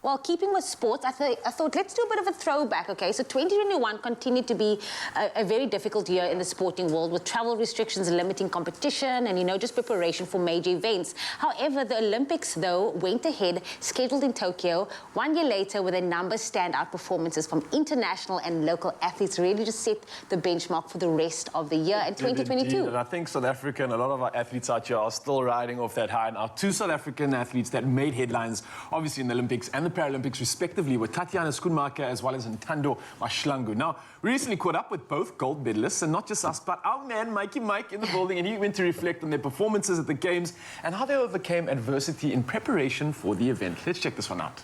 Well, keeping with sports, I thought let's do a bit of a throwback, okay? So 2021 continued to be a very difficult year in the sporting world with travel restrictions limiting competition and, just preparation for major events. However, the Olympics, though, went ahead, scheduled in Tokyo 1 year later with a number of standout performances from international and local athletes, really just set the benchmark for the rest of the year in 2022. And I think South Africa and a lot of our athletes out here are still riding off that high. And our two South African athletes that made headlines, obviously in the Olympics and the Paralympics respectively, were Tatjana Schoenmaker as well as Ntando Mahlangu. Now, we recently caught up with both gold medalists, and not just us, but our man Mikey Mike in the building, and he went to reflect on their performances at the Games and how they overcame adversity in preparation for the event. Let's check this one out.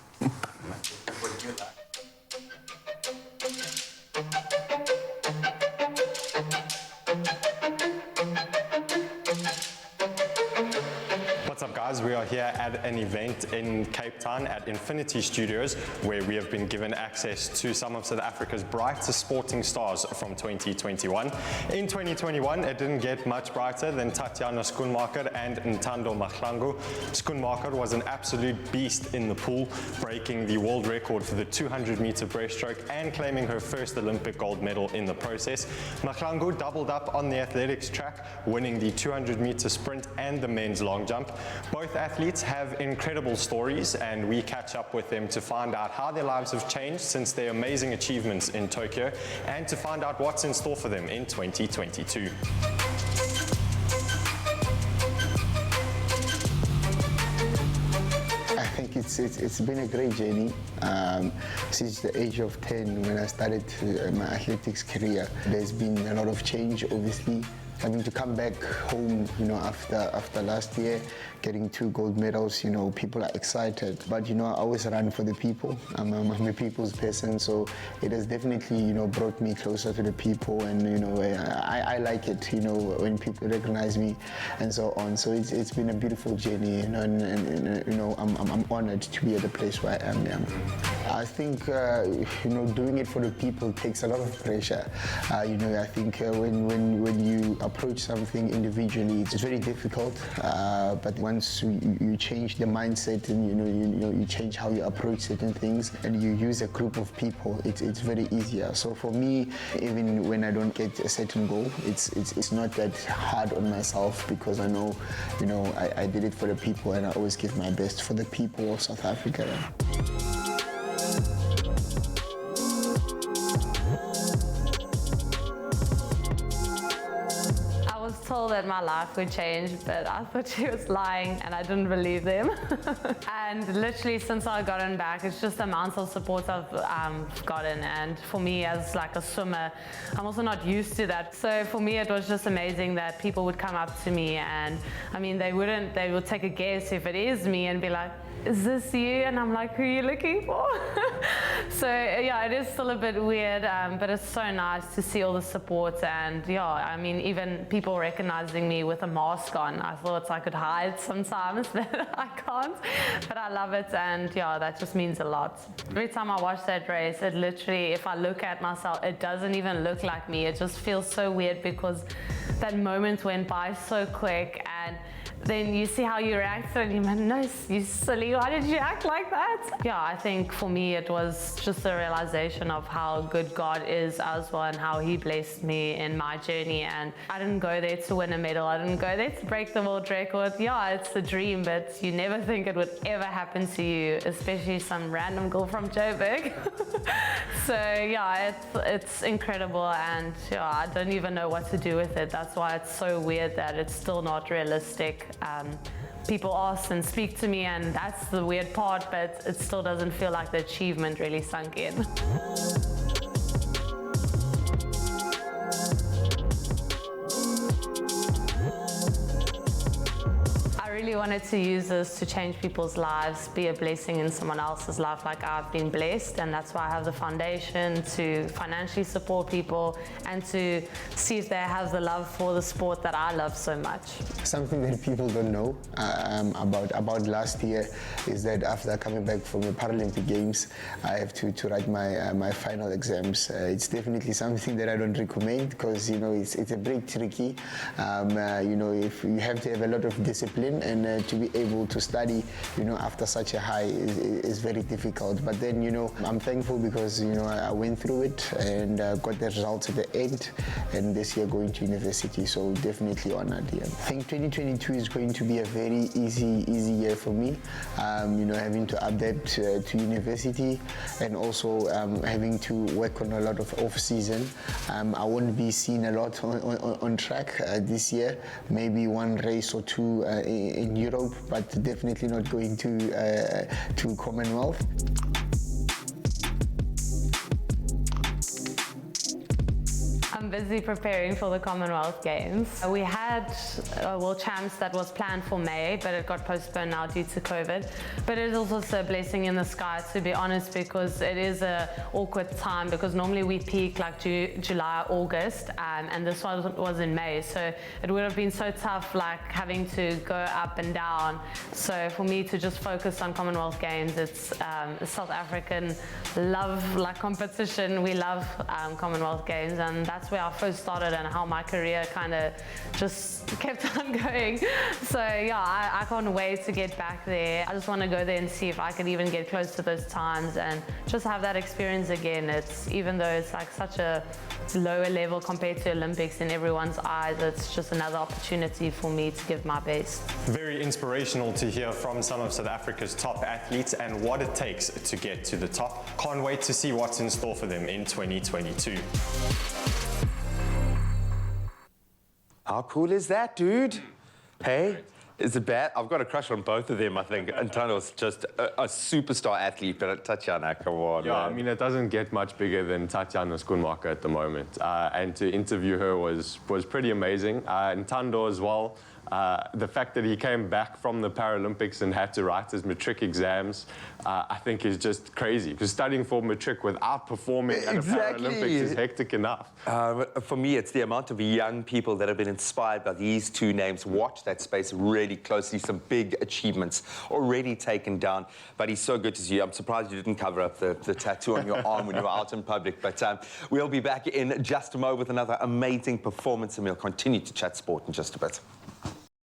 We are here at an event in Cape Town at Infinity Studios, where we have been given access to some of South Africa's brightest sporting stars from 2021. In 2021, it didn't get much brighter than Tatjana Schoenmaker and Ntando Mahlangu. Schoenmaker was an absolute beast in the pool, breaking the world record for the 200-meter breaststroke and claiming her first Olympic gold medal in the process. Mahlangu doubled up on the athletics track, winning the 200-meter sprint and the men's long jump. Both athletes have incredible stories, and we catch up with them to find out how their lives have changed since their amazing achievements in Tokyo, and to find out what's in store for them in 2022. I think it's been a great journey since the age of 10 when I started my athletics career. There's been a lot of change, obviously. Having to come back home, after last year, getting 2 gold medals, people are excited. But, I always run for the people. I'm a people's person, so it has definitely, brought me closer to the people. And, I like it, when people recognize me and so on. So it's been a beautiful journey, and I'm honored to be at the place where I am now. I think, doing it for the people takes a lot of pressure. I think when you approach something individually, it's very difficult. But once you change the mindset and you change how you approach certain things, and you use a group of people, it's very easier. So for me, even when I don't get a certain goal, it's not that hard on myself, because I know, I did it for the people, and I always give my best for the people of South Africa. Told that my life would change, but I thought she was lying, and I didn't believe them. And literally since I've gotten back, it's just the amount of support I've gotten, and for me as like a swimmer, I'm also not used to that. So for me it was just amazing that people would come up to me, and they would take a guess if it is me and be like, is this you? And I'm like, who are you looking for? So yeah, it is still a bit weird, but it's so nice to see all the support. And yeah, even people recognizing me with a mask on, I thought I could hide sometimes, but I can't. But I love it, and yeah, that just means a lot. Every time I watch that race, it literally, if I look at myself, it doesn't even look like me. It just feels so weird, because that moment went by so quick, and then you see how you react, and you're like, no, you silly, why did you act like that? Yeah, I think for me it was just a realization of how good God is as well, and how He blessed me in my journey. And I didn't go there to win a medal, I didn't go there to break the world record. Yeah, it's a dream, but you never think it would ever happen to you, especially some random girl from Joburg. So yeah, it's incredible, and yeah, I don't even know what to do with it. That's why it's so weird that it's still not realistic. People ask and speak to me, and that's the weird part, but it still doesn't feel like the achievement really sunk in. I really wanted to use this to change people's lives, be a blessing in someone else's life like I've been blessed, and that's why I have the foundation to financially support people and to see if they have the love for the sport that I love so much. Something that people don't know about last year is that after coming back from the Paralympic Games, I have to write my final exams. It's definitely something that I don't recommend, because it's a bit tricky. If you have to have a lot of discipline, and to be able to study, after such a high is very difficult. But then, I'm thankful because, I went through it and got the results at the end, and this year going to university, so definitely honored. Yeah. I think 2022 is going to be a very easy year for me, having to adapt to university and also having to work on a lot of off-season. I won't be seen a lot on track this year, maybe one race or two in Europe, but definitely not going to Commonwealth. I'm busy preparing for the Commonwealth Games. We had a World Champs that was planned for May, but it got postponed now due to COVID. But it is also a blessing in the sky, to be honest, because it is an awkward time, because normally we peak like July, August, and this one was in May. So it would have been so tough, like having to go up and down. So for me to just focus on Commonwealth Games, it's South African love like competition. We love Commonwealth Games, and that's where I first started and how my career kind of just kept on going. So yeah, I can't wait to get back there. I just want to go there and see if I can even get close to those times and just have that experience again. It's, even though it's like such a lower level compared to Olympics in everyone's eyes, it's just another opportunity for me to give my best. Very inspirational to hear from some of South Africa's top athletes and what it takes to get to the top. Can't wait to see what's in store for them in 2022. How cool is that, dude? Hey, is it bad? I've got a crush on both of them, I think. Ntando's just a superstar athlete, but Tatjana, come on, Yeah, man. I mean, it doesn't get much bigger than Tatjana Schoenmaker at the moment. And to interview her was pretty amazing. Ntando as well. The fact that he came back from the Paralympics and had to write his matric exams, I think is just crazy. Because studying for matric without performing at a Paralympics is hectic enough. For me, it's the amount of young people that have been inspired by these two names. Watch that space really closely. Some big achievements already taken down. But he's so good to see you. I'm surprised you didn't cover up the tattoo on your arm when you were out in public. But we'll be back in just a moment with another amazing performance, and we'll continue to chat sport in just a bit.